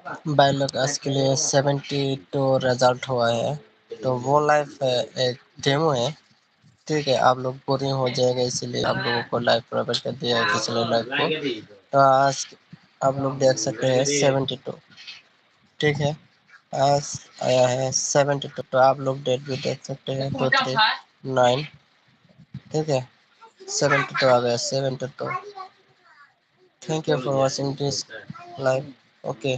भाई लोग आज के लिए 72 रिजल्ट हुआ है। तो वो लाइव एक डेमो है। ठीक है, आप लोग बोरिंग हो जाएगा, इसीलिए आप लोगों को लाइव प्रोवाइड कर दिया है पिछले लाइव को। तो आज आप लोग देख सकते हैं 72। ठीक है, आज आया है 72। तो आप लोग डेट भी देख सकते हैं 239। ठीक है, 72 आ गया 72। Thank you for watching this live. Okay.